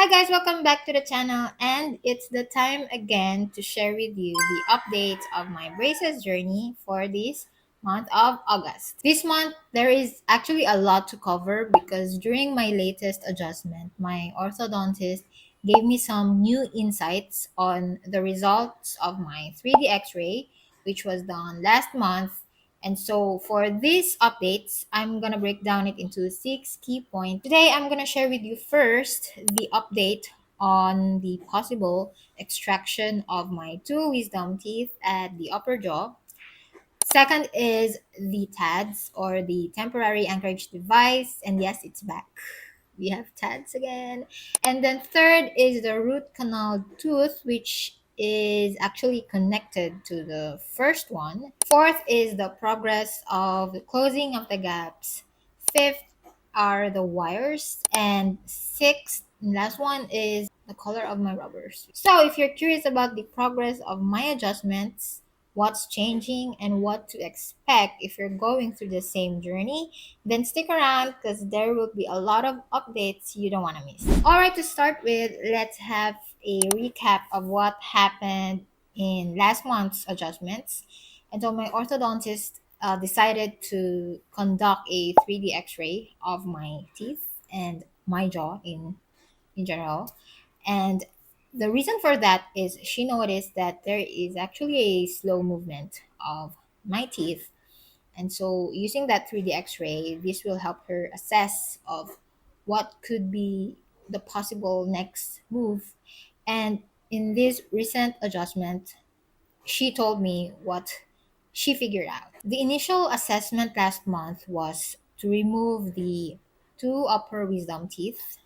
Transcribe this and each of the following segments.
Hi guys, welcome back to the channel, and it's the time again to share with you the updates of my braces journey for this month of August. This month there is actually a lot to cover because during my latest adjustment, my orthodontist gave me some new insights on the results of my 3D x-ray which was done last month. And so for these updates, I'm gonna break down it into 6 key points. Today, I'm gonna share with you first the update on the possible extraction of my two wisdom teeth at the upper jaw. Second is the TADS, or the temporary Anchorage device, and yes, it's back. We have TADS again. And then third is the root canal tooth, which is actually connected to the first one. Fourth is the progress of the closing of the gaps. Fifth are the wires. And sixth, and last one, is the color of my rubbers. So if you're curious about the progress of my adjustments, what's changing, and what to expect if you're going through the same journey, then stick around because there will be a lot of updates you don't want to miss. All right, to start with, let's have a recap of what happened in last month's adjustments. And so my orthodontist decided to conduct a 3D x-ray of my teeth and my jaw in general. And the reason for that is she noticed that there is actually a slow movement of my teeth. And so using that 3D x-ray, this will help her assess of what could be the possible next move. And in this recent adjustment, she told me what she figured out. The initial assessment last month was to remove the two upper wisdom teeth,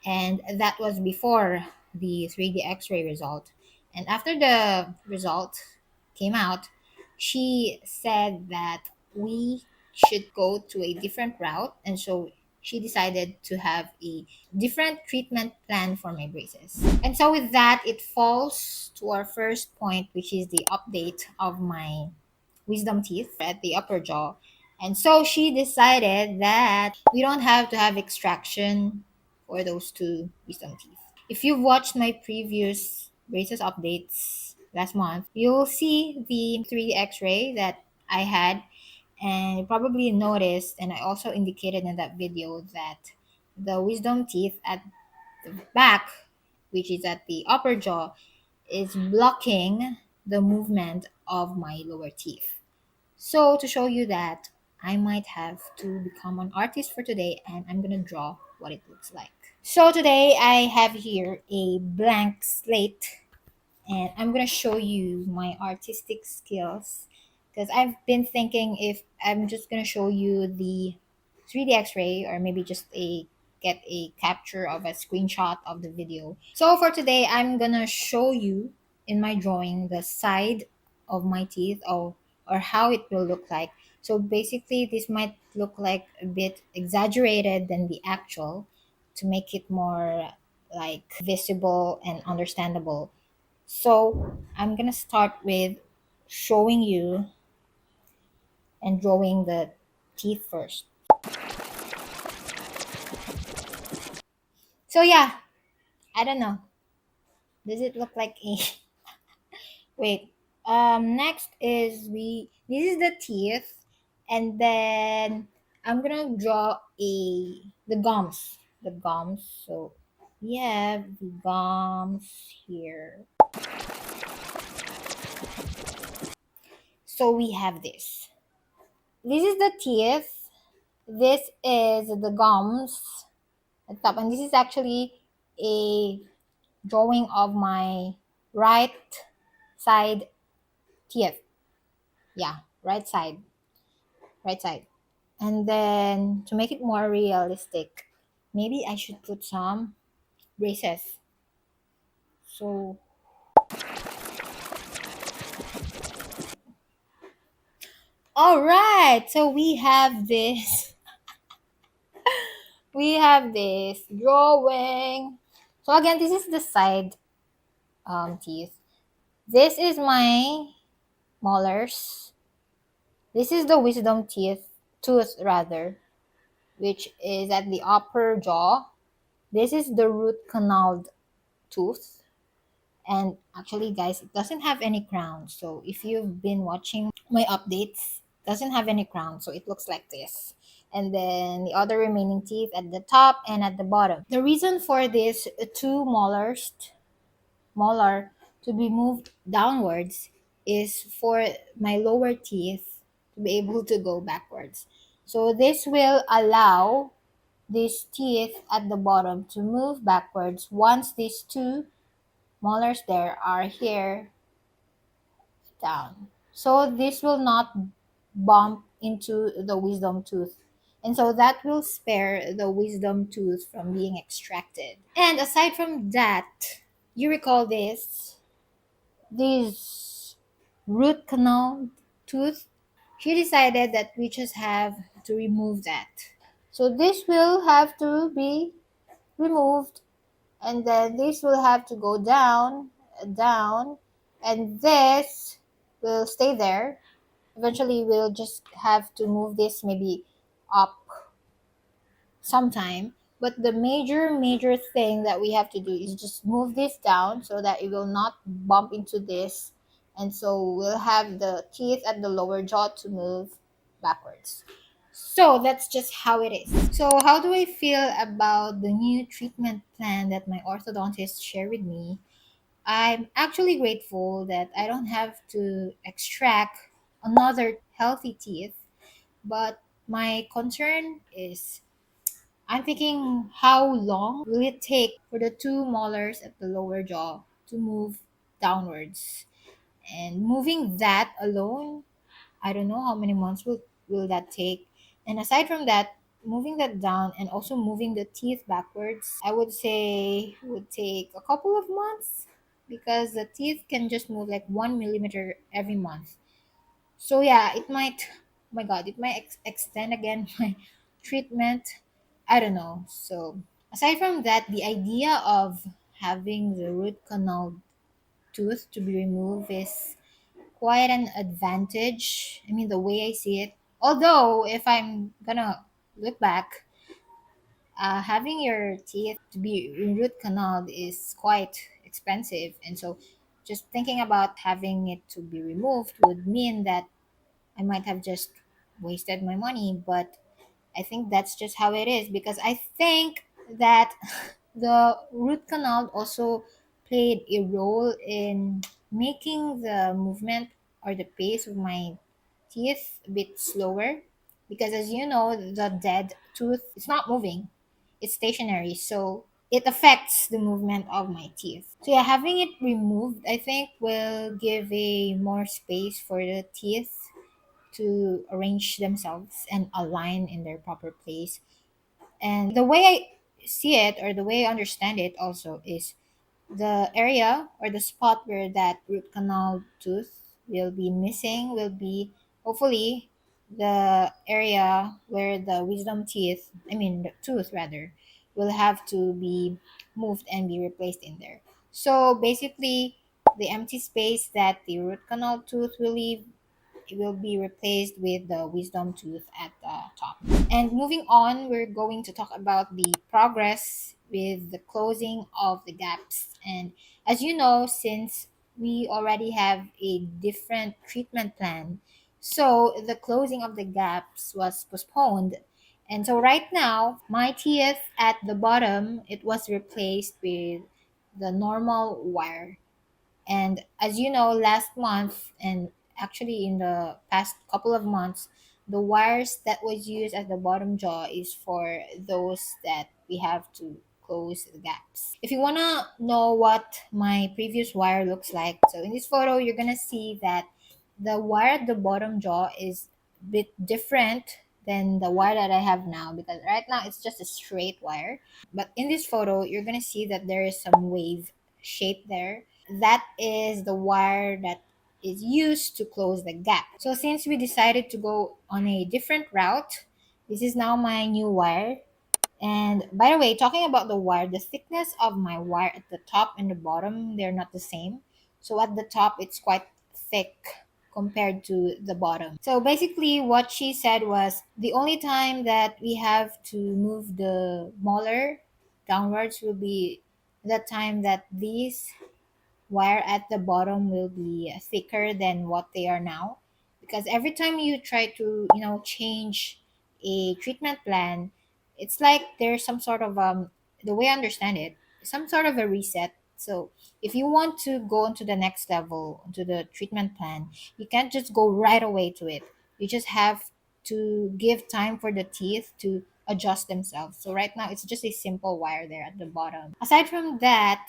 and that was before the 3D x-ray result. And after the result came out, she said that we should go to a different route, and so she decided to have a different treatment plan for my braces. And so with that, it falls to our first point, which is the update of my wisdom teeth at the upper jaw. And so she decided that we don't have to have extraction for those two wisdom teeth. If you've watched my previous braces updates last month, you'll see the 3D x-ray that I had, and you probably noticed, and I also indicated in that video, that the wisdom teeth at the back, which is at the upper jaw, is blocking the movement of my lower teeth. So to show you that, I might have to become an artist for today, and I'm gonna draw what it looks like. So today I have here a blank slate, and I'm gonna show you my artistic skills because I've been thinking if I'm just gonna show you the 3D x-ray, or maybe just a get a capture of a screenshot of the video. So for today, I'm gonna show you in my drawing the side of my teeth, or how it will look like. So basically this might look like a bit exaggerated than the actual, to make it more like visible and understandable. So I'm gonna start with showing you and drawing the teeth first. So yeah, I don't know. Does it look like a wait? Next is we. This is the teeth, and then I'm gonna draw the gums. The gums. So we have the gums here. So we have this. This is the teeth. This is the gums at top, and this is actually a drawing of my right side teeth. Yeah, right side. And then to make it more realistic, maybe I should put some braces. So all right, so we have this. We have this drawing. So again, this is the side teeth. This is my molars. This is the wisdom tooth rather, which is at the upper jaw. This is the root-canaled tooth. And actually, guys, it doesn't have any crown. So if you've been watching my updates, it doesn't have any crown. So it looks like this. And then the other remaining teeth at the top and at the bottom. The reason for this two molar to be moved downwards is for my lower teeth to be able to go backwards. So this will allow these teeth at the bottom to move backwards once these two molars there are here down. So this will not bump into the wisdom tooth. And so that will spare the wisdom tooth from being extracted. And aside from that, you recall this root canal tooth, she decided that we just have to remove that. So this will have to be removed, and then this will have to go down, down, and this will stay there. Eventually, we'll just have to move this maybe up sometime. But the major thing that we have to do is just move this down so that it will not bump into this. And so we'll have the teeth at the lower jaw to move backwards. So that's just how it is. So how do I feel about the new treatment plan that my orthodontist shared with me? I'm actually grateful that I don't have to extract another healthy teeth, but my concern is I'm thinking how long will it take for the two molars at the lower jaw to move downwards? And moving that alone, I don't know how many months will that take. And aside from that, moving that down and also moving the teeth backwards, I would say would take a couple of months because the teeth can just move like 1 millimeter every month. So yeah, it might, oh my God, it might extend again my treatment. I don't know. So aside from that, the idea of having the root canal tooth to be removed is quite an advantage. I mean, the way I see it. Although, if I'm gonna look back, having your teeth to be root canal is quite expensive, and so just thinking about having it to be removed would mean that I might have just wasted my money, but I think that's just how it is because I think that the root canal also played a role in making the movement or the pace of my teeth a bit slower because as you know the dead tooth it's not moving, it's stationary, so it affects the movement of my teeth. So yeah, having it removed I think will give a more space for the teeth to arrange themselves and align in their proper place. And the way I see it or the way I understand it also is the area or the spot where that root canal tooth will be missing will be hopefully the area where the wisdom teeth, I mean the tooth rather, will have to be moved and be replaced in there. So basically, the empty space that the root canal tooth will leave it will be replaced with the wisdom tooth at the top. And moving on, we're going to talk about the progress with the closing of the gaps. And as you know, since we already have a different treatment plan, so the closing of the gaps was postponed. And so right now, my teeth at the bottom, it was replaced with the normal wire. And as you know, last month and actually in the past couple of months, the wires that was used at the bottom jaw is for those that we have to close the gaps. If you wanna know what my previous wire looks like, so in this photo you're gonna see that the wire at the bottom jaw is a bit different than the wire that I have now because right now it's just a straight wire. But in this photo, you're gonna see that there is some wave shape there. That is the wire that is used to close the gap. So since we decided to go on a different route, this is now my new wire. And by the way, talking about the wire, the thickness of my wire at the top and the bottom, they're not the same. So at the top, it's quite thick compared to the bottom. So basically, what she said was the only time that we have to move the molar downwards will be the time that these wire at the bottom will be thicker than what they are now, because every time you try to change a treatment plan, it's like there's some sort of the way I understand it, some sort of a reset. So if you want to go into the next level to the treatment plan, you can't just go right away to it. You just have to give time for the teeth to adjust themselves. So right now it's just a simple wire there at the bottom. Aside from that,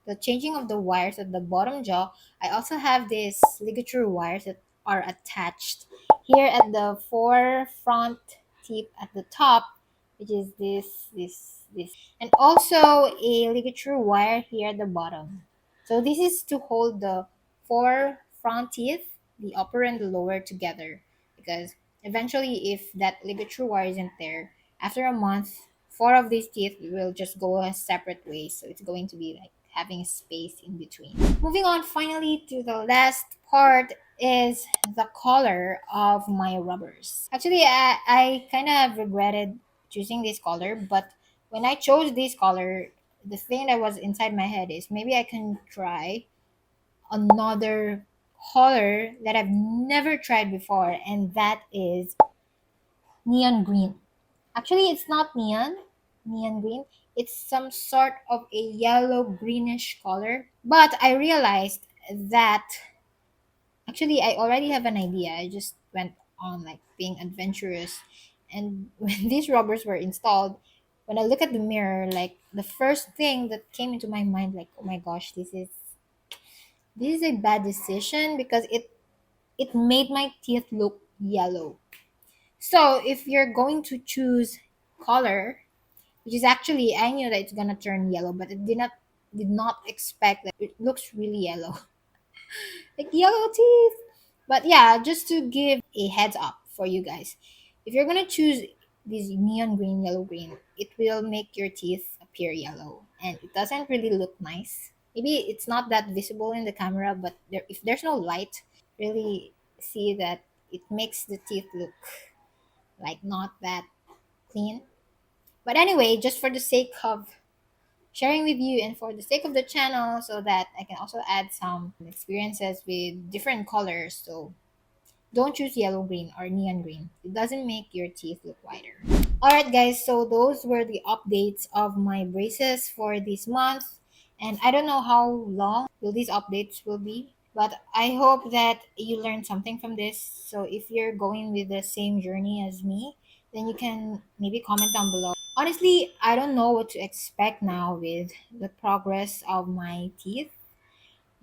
the changing of the wires at the bottom jaw, I also have these ligature wires that are attached here at the forefront tip at the top, which is this, and also a ligature wire here at the bottom. So this is to hold the four front teeth, the upper and the lower, together, because eventually if that ligature wire isn't there, after a month, four of these teeth will just go a separate ways. So it's going to be like having a space in between. Moving on finally to the last part is the color of my rubbers. Actually, I kind of regretted choosing this color, but when I chose this color, the thing that was inside my head is maybe I can try another color that I've never tried before, and that is neon green. Actually, it's not neon green. It's some sort of a yellow greenish color. But I realized that actually I already have an idea. I just went on like being adventurous. And when these rubbers were installed, when I look at the mirror, like the first thing that came into my mind, like, oh my gosh, this is a bad decision because it made my teeth look yellow. So if you're going to choose color, which is actually I knew that it's gonna turn yellow, but it did not expect that it looks really yellow, like yellow teeth. But yeah, just to give a heads up for you guys, if you're gonna choose this neon green, yellow green, it will make your teeth appear yellow, and it doesn't really look nice. Maybe it's not that visible in the camera, but if there's no light, really see that it makes the teeth look like not that clean. But anyway, just for the sake of sharing with you and for the sake of the channel, so that I can also add some experiences with different colors. So don't choose yellow green or neon green. It doesn't make your teeth look whiter. Alright guys, so those were the updates of my braces for this month. And I don't know how long will these updates will be, but I hope that you learned something from this. So if you're going with the same journey as me, then you can maybe comment down below. Honestly, I don't know what to expect now with the progress of my teeth.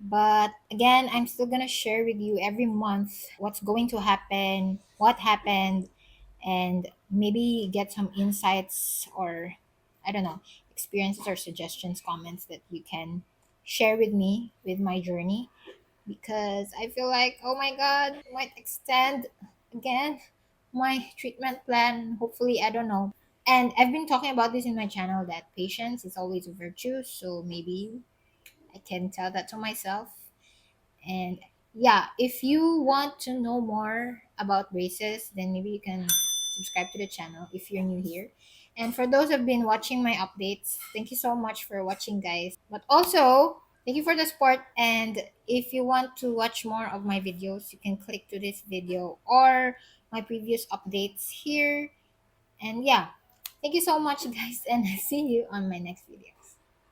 But again, I'm still gonna share with you every month what's going to happen, what happened, and maybe get some insights or I don't know, experiences or suggestions, comments that you can share with me with my journey, because I feel like, oh my god, might extend again my treatment plan. Hopefully, I don't know. And I've been talking about this in my channel that patience is always a virtue, so maybe I can tell that to myself. And yeah, if you want to know more about braces, then maybe you can subscribe to the channel if you're new here. And for those who've been watching my updates, thank you so much for watching, guys. But also, thank you for the support. And if you want to watch more of my videos, you can click to this video or my previous updates here. And yeah, thank you so much, guys. And see you on my next video.